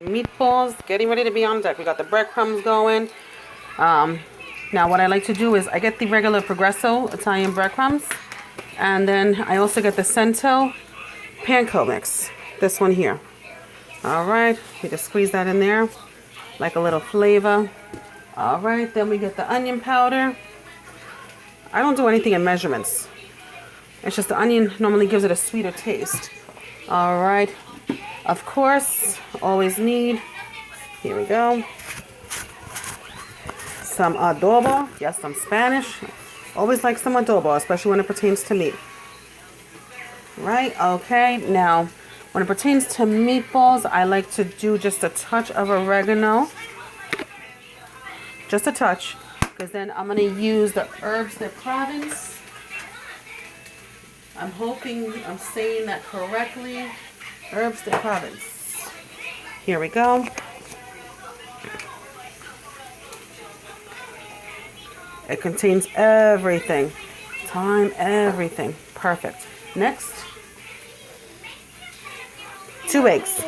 Meatballs getting ready to be on deck. We got the breadcrumbs going. Now what I like to do is I get the regular Progresso Italian breadcrumbs, and then I also get the Cento panko mix. This one here. All right, we just squeeze that in there like a little flavor. All right, then we get the onion powder. I don't do anything in measurements. It's just the onion normally gives it a sweeter taste. All right, of course, always need, here we go, some adobo. Yes, I'm Spanish. Always like some adobo, especially when it pertains to meat. Right, okay, now when it pertains to meatballs, I like to do just a touch of oregano. Just a touch, because then I'm going to use the herbes de Provence. I'm hoping I'm saying that correctly. Herbes de Provence. Here we go. It contains everything. Thyme, everything. Perfect. Next, 2 eggs.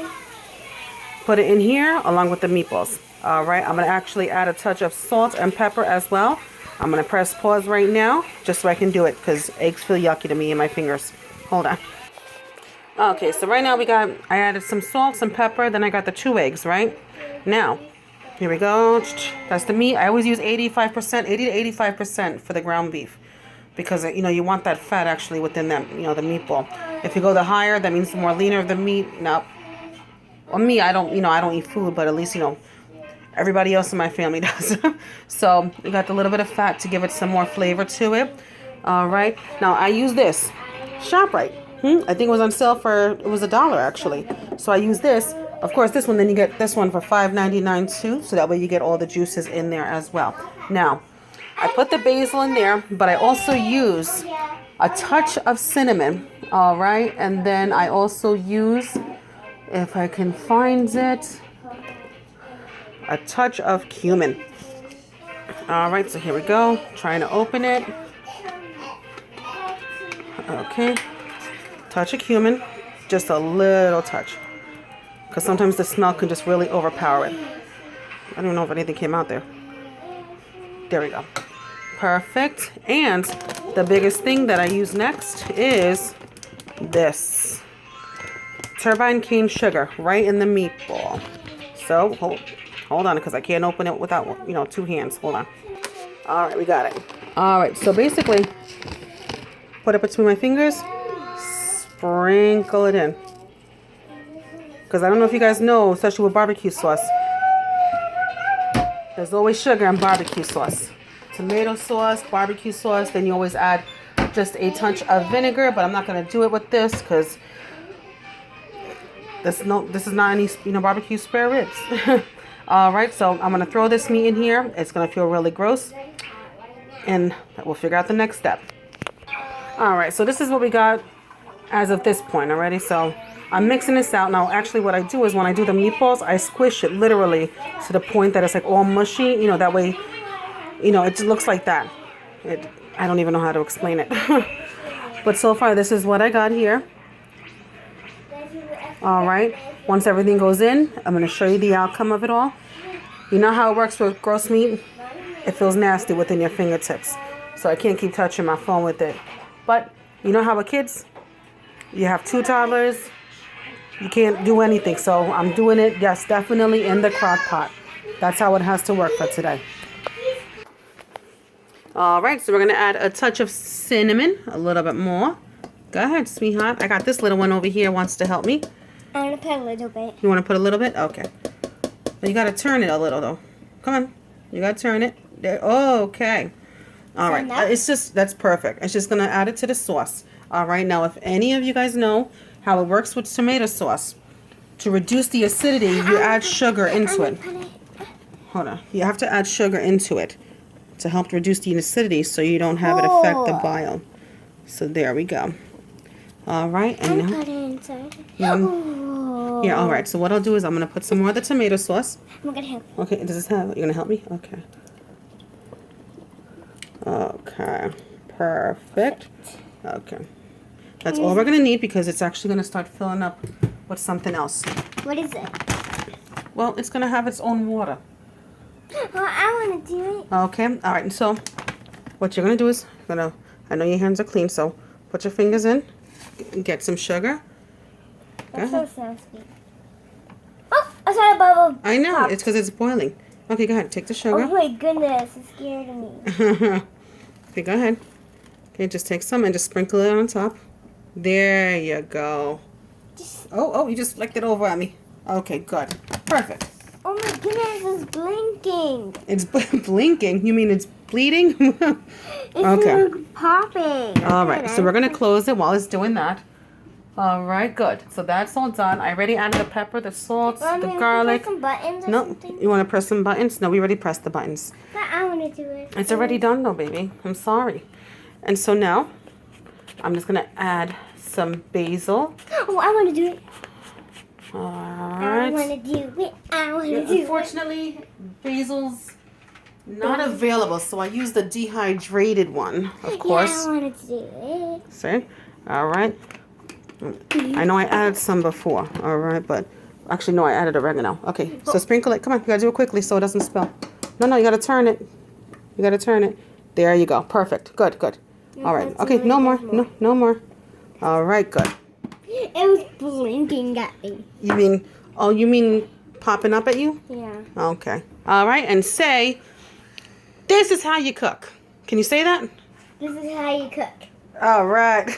Put it in here along with the meatballs. All right, I'm going to actually add a touch of salt and pepper as well. I'm going to press pause right now just so I can do it because eggs feel yucky to me in my fingers. Hold on. Okay, so right now I added some salt, some pepper, then I got the 2 eggs, right? Now, here we go. That's the meat. I always use 85%, 80 to 85% for the ground beef because, you want that fat actually within that, the meatball. If you go the higher, that means the more leaner the meat. Now, well, me, I don't eat food, but at least, everybody else in my family does. So we got a little bit of fat to give it some more flavor to it. All right. Now I use this ShopRite. I think it was on sale it was $1 actually. So I use this. Of course, this one, then you get this one for $5.99 too. So that way you get all the juices in there as well. Now, I put the basil in there, but I also use a touch of cinnamon. All right. And then I also use, if I can find it, a touch of cumin. All right, so here we go. Trying to open it. Okay. Touch of cumin. Just a little touch. Because sometimes the smell can just really overpower it. I don't know if anything came out there. There we go. Perfect. And the biggest thing that I use next is this. Turbine cane sugar right in the meatball. So, hold on, because I can't open it without, 2 hands. Hold on. All right, we got it. All right, so basically, put it between my fingers, sprinkle it in. Because I don't know if you guys know, especially with barbecue sauce, there's always sugar in barbecue sauce. Tomato sauce, barbecue sauce, then you always add just a touch of vinegar, but I'm not going to do it with this because this is not any, barbecue spare ribs. All right, so I'm going to throw this meat in here. It's going to feel really gross. And we'll figure out the next step. All right, so this is what we got as of this point already. So I'm mixing this out. Now, actually, what I do is when I do the meatballs, I squish it literally to the point that it's like all mushy. That way, it just looks like that. I don't even know how to explain it. But so far, this is what I got here. All right. Once everything goes in, I'm going to show you the outcome of it all. You know how it works with gross meat? It feels nasty within your fingertips. So I can't keep touching my phone with it. But you know how with kids, you have 2 toddlers, you can't do anything. So I'm doing it, yes, definitely in the crock pot. That's how it has to work for today. All right, so we're going to add a touch of cinnamon, a little bit more. Go ahead, sweetheart. I got this little one over here wants to help me. I want to put a little bit. You want to put a little bit? Okay. But you got to turn it a little, though. Come on. You got to turn it. There. Oh, okay. All right. That's perfect. It's just going to add it to the sauce. All right. Now, if any of you guys know how it works with tomato sauce, to reduce the acidity, you add sugar into it. Hold on. You have to add sugar into it to help reduce the acidity so you don't have it affect the bile. So there we go. All right. And now, put it inside. yeah, all right. So what I'll do is I'm going to put some more of the tomato sauce. I'm going to help. Okay. Does this have, you're going to help me? Okay. Okay. Perfect. Okay. That's all we're going to need because it's actually going to start filling up with something else. What is it? Well, it's gonna have its own water. Oh, I want to do it. Okay. All right. So, what you're gonna do is I know your hands are clean, so put your fingers in. Get some sugar. That ahead. sounds sweet. Oh, I saw a bubble. I know. pop. It's because it's boiling. Okay, go ahead. Take the Oh sugar. my goodness, it scared me. Okay, go ahead. Okay, just take some and just sprinkle it on top. There you go. Just, Oh, you just flicked it over at me. Okay, good. Perfect. oh my goodness, it's blinking. It's blinking. You mean it's bleeding? It's Okay. like popping. All right, so we're going to close it while it's doing that. All right, good. So that's all done. I already added the pepper, the salt, the garlic. Some buttons or No, something? you want to press some buttons? No, we already pressed the buttons. But I want to do it. It's already done though, baby. I'm sorry. And so now, I'm just going to add some basil. Oh, I want to do it. All I right. want to do it. I want to do it. Unfortunately, basil's not available, so I use the dehydrated one, of course. Yeah, I wanted to do it. See? All right. I know I added some before, all right, but actually, no, I added oregano. Okay, so sprinkle it. Come on, you gotta do it quickly so it doesn't spill. No, you gotta turn it. You gotta turn it. There you go. Perfect. Good, good. All right. that's Okay, really no more. good. No more. All right, good. It was blinking at me. You mean popping up at you? Yeah. Okay. All right, and say, this is how you cook. Can you say that? This is how you cook. All right.